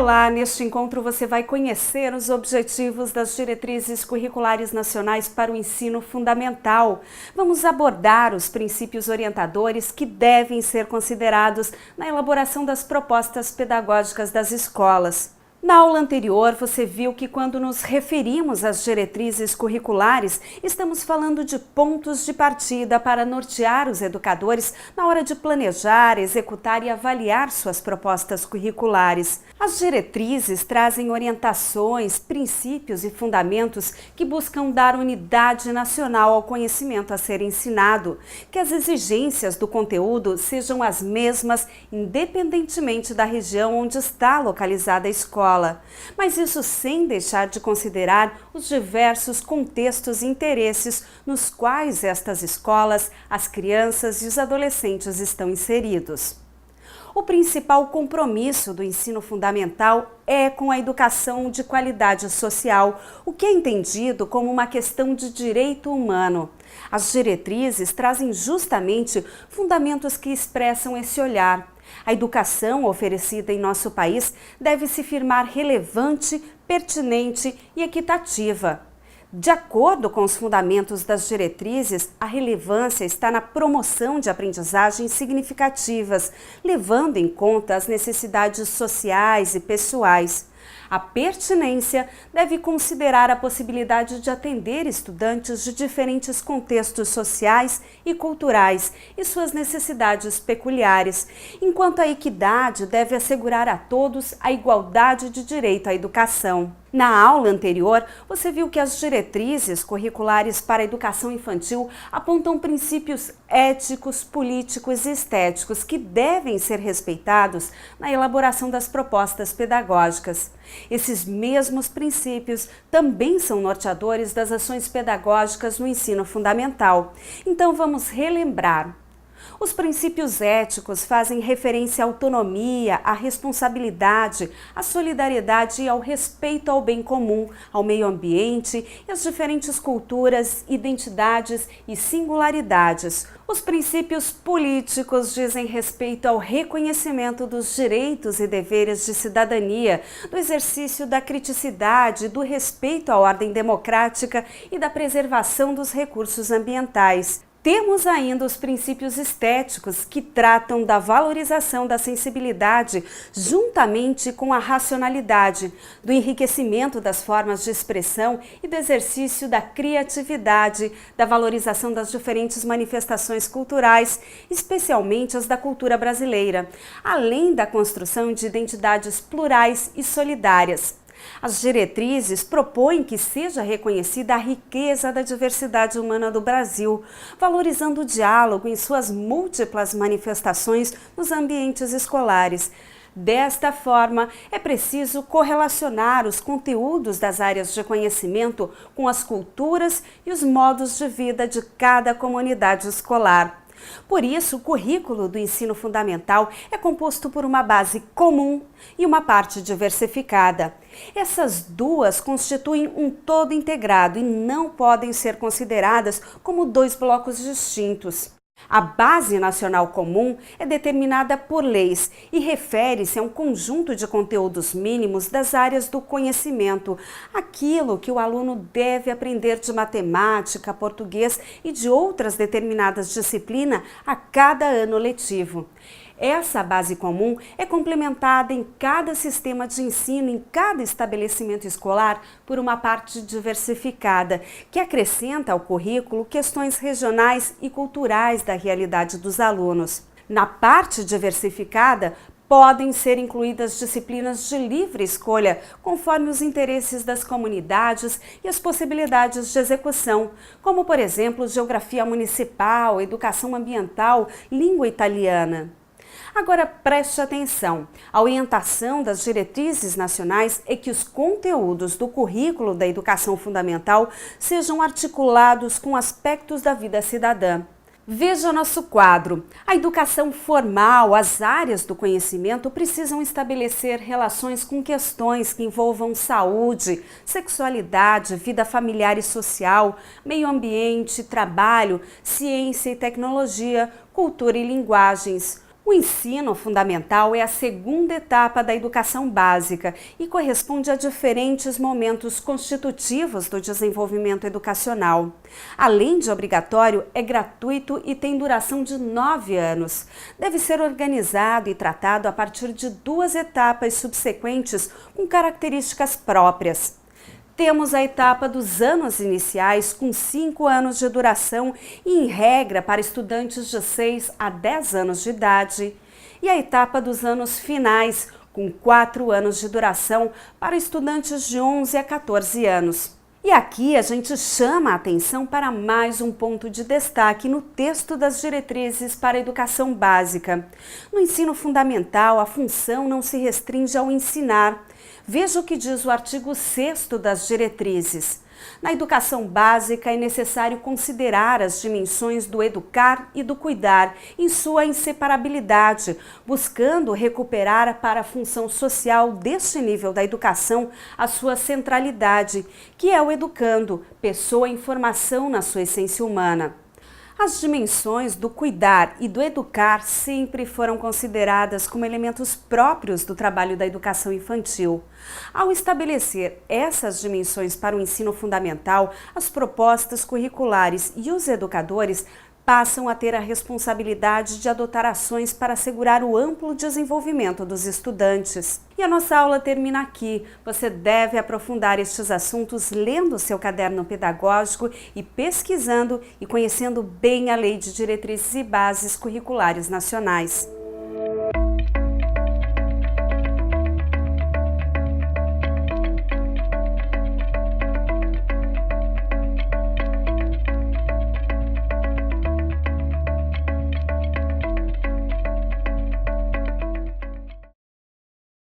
Olá, neste encontro você vai conhecer os objetivos das diretrizes curriculares nacionais para o ensino fundamental. Vamos abordar os princípios orientadores que devem ser considerados na elaboração das propostas pedagógicas das escolas. Na aula anterior, você viu que quando nos referimos às diretrizes curriculares, estamos falando de pontos de partida para nortear os educadores na hora de planejar, executar e avaliar suas propostas curriculares. As diretrizes trazem orientações, princípios e fundamentos que buscam dar unidade nacional ao conhecimento a ser ensinado, que as exigências do conteúdo sejam as mesmas, independentemente da região onde está localizada a escola. Mas isso sem deixar de considerar os diversos contextos e interesses nos quais estas escolas, as crianças e os adolescentes estão inseridos. O principal compromisso do ensino fundamental é com a educação de qualidade social, o que é entendido como uma questão de direito humano. As diretrizes trazem justamente fundamentos que expressam esse olhar. A educação oferecida em nosso país deve se firmar relevante, pertinente e equitativa. De acordo com os fundamentos das diretrizes, a relevância está na promoção de aprendizagens significativas, levando em conta as necessidades sociais e pessoais. A pertinência deve considerar a possibilidade de atender estudantes de diferentes contextos sociais e culturais e suas necessidades peculiares, enquanto a equidade deve assegurar a todos a igualdade de direito à educação. Na aula anterior, você viu que as diretrizes curriculares para a educação infantil apontam princípios éticos, políticos e estéticos que devem ser respeitados na elaboração das propostas pedagógicas. Esses mesmos princípios também são norteadores das ações pedagógicas no ensino fundamental. Então vamos relembrar. Os princípios éticos fazem referência à autonomia, à responsabilidade, à solidariedade e ao respeito ao bem comum, ao meio ambiente e às diferentes culturas, identidades e singularidades. Os princípios políticos dizem respeito ao reconhecimento dos direitos e deveres de cidadania, do exercício da criticidade, do respeito à ordem democrática e da preservação dos recursos ambientais. Temos ainda os princípios estéticos, que tratam da valorização da sensibilidade juntamente com a racionalidade, do enriquecimento das formas de expressão e do exercício da criatividade, da valorização das diferentes manifestações culturais, especialmente as da cultura brasileira, além da construção de identidades plurais e solidárias. As diretrizes propõem que seja reconhecida a riqueza da diversidade humana do Brasil, valorizando o diálogo em suas múltiplas manifestações nos ambientes escolares. Desta forma, é preciso correlacionar os conteúdos das áreas de conhecimento com as culturas e os modos de vida de cada comunidade escolar. Por isso, o currículo do ensino fundamental é composto por uma base comum e uma parte diversificada. Essas duas constituem um todo integrado e não podem ser consideradas como dois blocos distintos. A Base Nacional Comum é determinada por leis e refere-se a um conjunto de conteúdos mínimos das áreas do conhecimento, aquilo que o aluno deve aprender de matemática, português e de outras determinadas disciplinas a cada ano letivo. Essa base comum é complementada em cada sistema de ensino, em cada estabelecimento escolar, por uma parte diversificada, que acrescenta ao currículo questões regionais e culturais da realidade dos alunos. Na parte diversificada, podem ser incluídas disciplinas de livre escolha, conforme os interesses das comunidades e as possibilidades de execução, como, por exemplo, geografia municipal, educação ambiental, língua italiana. Agora preste atenção, a orientação das diretrizes nacionais é que os conteúdos do currículo da educação fundamental sejam articulados com aspectos da vida cidadã. Veja nosso quadro. A educação formal, as áreas do conhecimento precisam estabelecer relações com questões que envolvam saúde, sexualidade, vida familiar e social, meio ambiente, trabalho, ciência e tecnologia, cultura e linguagens. O ensino fundamental é a segunda etapa da educação básica e corresponde a diferentes momentos constitutivos do desenvolvimento educacional. Além de obrigatório, é gratuito e tem duração de 9 anos. Deve ser organizado e tratado a partir de 2 etapas subsequentes com características próprias. Temos a etapa dos anos iniciais, com 5 anos de duração e, em regra, para estudantes de 6 a 10 anos de idade. E a etapa dos anos finais, com 4 anos de duração, para estudantes de 11 a 14 anos. E aqui a gente chama a atenção para mais um ponto de destaque no texto das diretrizes para a educação básica. No ensino fundamental, a função não se restringe ao ensinar. Veja o que diz o artigo 6º das diretrizes. Na educação básica é necessário considerar as dimensões do educar e do cuidar em sua inseparabilidade, buscando recuperar para a função social deste nível da educação a sua centralidade, que é o educando, pessoa em formação na sua essência humana. As dimensões do cuidar e do educar sempre foram consideradas como elementos próprios do trabalho da educação infantil. Ao estabelecer essas dimensões para o ensino fundamental, as propostas curriculares e os educadores passam a ter a responsabilidade de adotar ações para assegurar o amplo desenvolvimento dos estudantes. E a nossa aula termina aqui. Você deve aprofundar estes assuntos lendo o seu caderno pedagógico e pesquisando e conhecendo bem a Lei de Diretrizes e Bases Curriculares Nacionais.